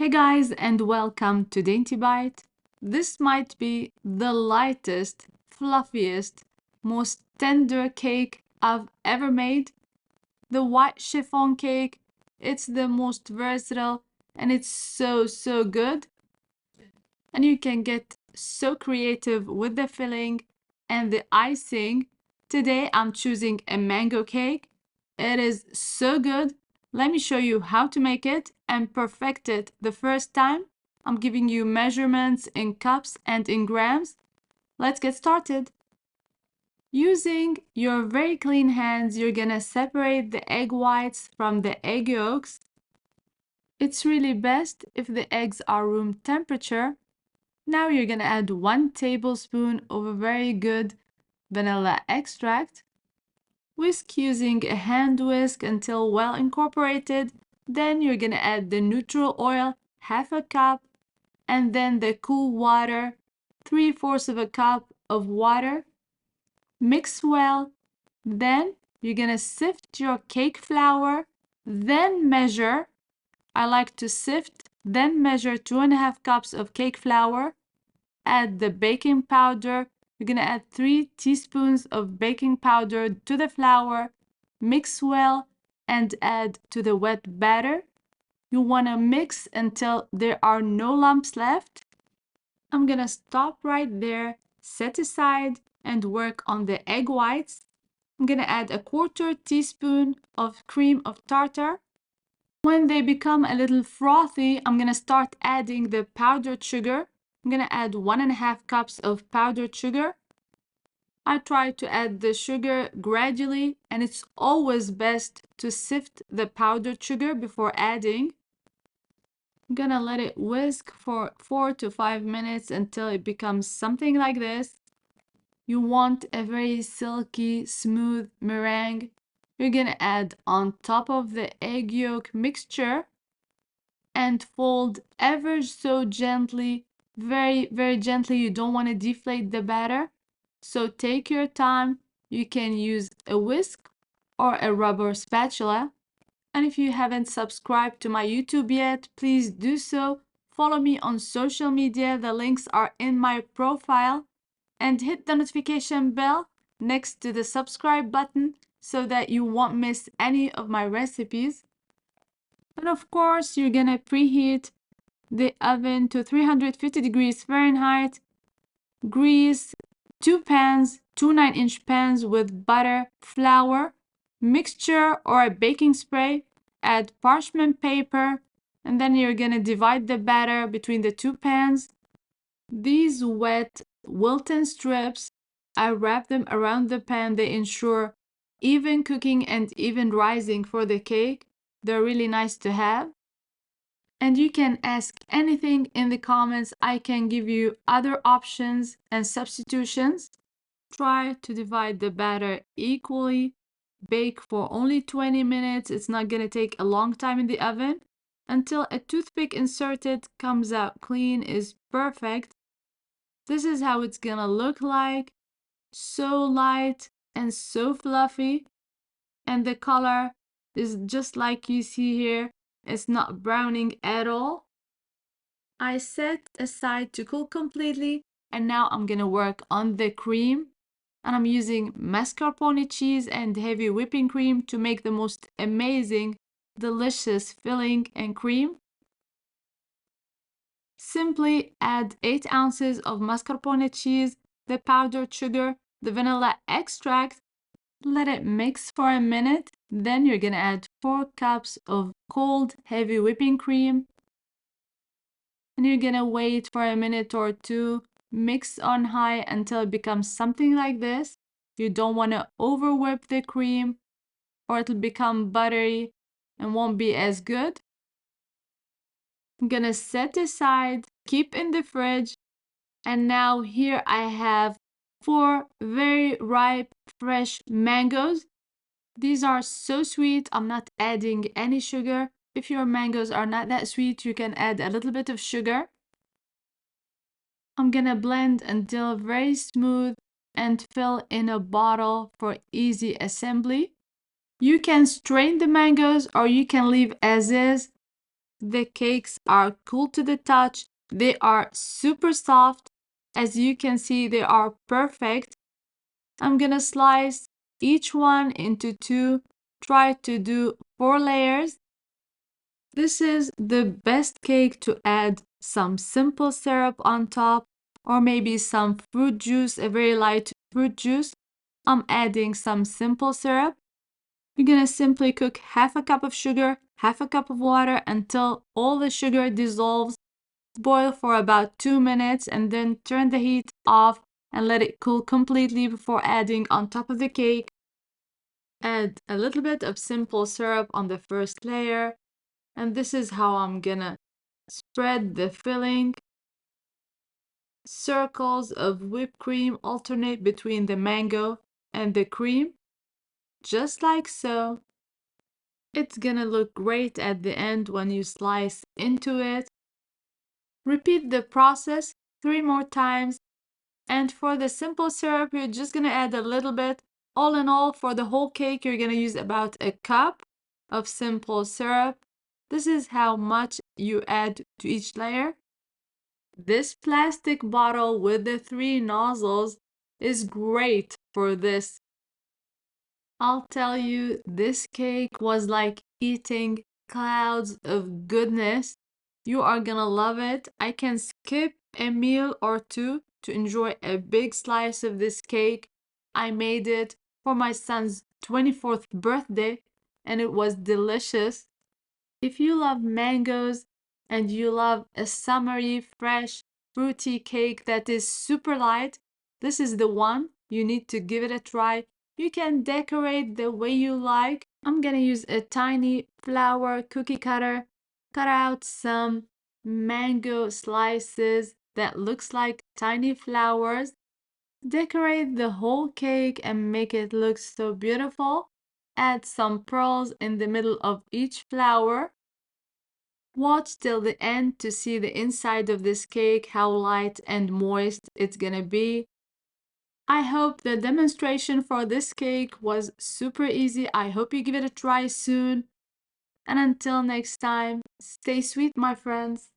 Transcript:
Hey guys, and welcome to Dainty Bite. This might be the lightest, fluffiest, most tender cake I've ever made. The white chiffon cake, it's the most versatile and it's so good. And you can get so creative with the filling and the icing. Today I'm choosing a mango cake. It is so good. Let me show you how to make it and perfect it the first time. I'm giving you measurements in cups and in grams. Let's get started. Using your very clean hands, you're gonna separate the egg whites from the egg yolks. It's really best if the eggs are room temperature. Now you're gonna add 1 tablespoon of a very good vanilla extract. Whisk using a hand whisk until well incorporated. Then you're gonna add the neutral oil, half a cup, and then the cool water, 3/4 of a cup of water. Mix well. Then you're gonna sift your cake flour, then measure. I like to sift, then measure 2.5 cups of cake flour. Add the baking powder. You're gonna add 3 teaspoons of baking powder to the flour. Mix well and add to the wet batter. You wanna mix until there are no lumps left. I'm gonna stop right there, set aside, and work on the egg whites. I'm gonna add a 1/4 teaspoon of cream of tartar. When they become a little frothy, I'm gonna start adding the powdered sugar. I'm gonna add 1.5 cups of powdered sugar. I try to add the sugar gradually, and it's always best to sift the powdered sugar before adding. I'm gonna let it whisk for 4 to 5 minutes until it becomes something like this. You want a very silky, smooth meringue. You're gonna add on top of the egg yolk mixture and fold ever so gently, very gently. You don't want to deflate the batter, so take your time. You can use a whisk or a rubber spatula. And if you haven't subscribed to my YouTube yet, please do so. Follow me on social media. The links are in my profile. And hit the notification bell next to the subscribe button so that you won't miss any of my recipes. And of course, you're gonna preheat the oven to 350 degrees Fahrenheit. Grease 2 pans, 2 9-inch pans with butter, flour, mixture or a baking spray. Add parchment paper, and then you're gonna divide the batter between the 2 pans. These wet Wilton strips, I wrap them around the pan. They ensure even cooking and even rising for the cake. They're really nice to have. And you can ask anything in the comments. I can give you other options and substitutions. Try to divide the batter equally. Bake for only 20 minutes. It's not going to take a long time in the oven. Until a toothpick inserted comes out clean is perfect. This is how it's gonna look like. So light and so fluffy. And the color is just like you see here. It's not browning at all. I set aside to cool completely, and now I'm gonna work on the cream. And I'm using mascarpone cheese and heavy whipping cream to make the most amazing, delicious filling and cream. Simply add 8 ounces of mascarpone cheese, the powdered sugar, the vanilla extract. Let it mix for a minute. Then you're gonna add 4 cups of cold, heavy whipping cream. And you're gonna wait for a minute or two. Mix on high until it becomes something like this. You don't want to over whip the cream or it'll become buttery and won't be as good. I'm gonna set aside, keep in the fridge. And now here I have 4 very ripe, fresh mangoes. These are so sweet. I'm not adding any sugar. If your mangoes are not that sweet, you can add a little bit of sugar. I'm gonna blend until very smooth and fill in a bottle for easy assembly. You can strain the mangoes or you can leave as is. The cakes are cool to the touch. They are super soft. As you can see, they are perfect. I'm gonna slice each one into two. Try to do 4 layers. This is the best cake to add some simple syrup on top, or maybe some fruit juice, a very light fruit juice. I'm adding some simple syrup. You're gonna simply cook half a cup of sugar, half a cup of water until all the sugar dissolves. Boil for about 2 minutes and then turn the heat off and let it cool completely before adding on top of the cake. Add a little bit of simple syrup on the first layer, and this is how I'm gonna spread the filling. Circles of whipped cream alternate between the mango and the cream, just like so. It's gonna look great at the end when you slice into it. Repeat the process 3 more times. And for the simple syrup, you're just gonna add a little bit. All in all, for the whole cake, you're gonna use about a cup of simple syrup. This is how much you add to each layer. This plastic bottle with the 3 nozzles is great for this. I'll tell you, this cake was like eating clouds of goodness. You are gonna love it. I can skip a meal or two to enjoy a big slice of this cake. I made it for my son's 24th birthday and it was delicious. If you love mangoes and you love a summery, fresh, fruity cake that is super light, this is the one. You need to give it a try. You can decorate the way you like. I'm gonna use a tiny flower cookie cutter, cut out some mango slices that looks like tiny flowers. Decorate the whole cake and make it look so beautiful. Add some pearls in the middle of each flower. Watch till the end to see the inside of this cake, how light and moist it's gonna be. I hope the demonstration for this cake was super easy. I hope you give it a try soon. And until next time, stay sweet, my friends.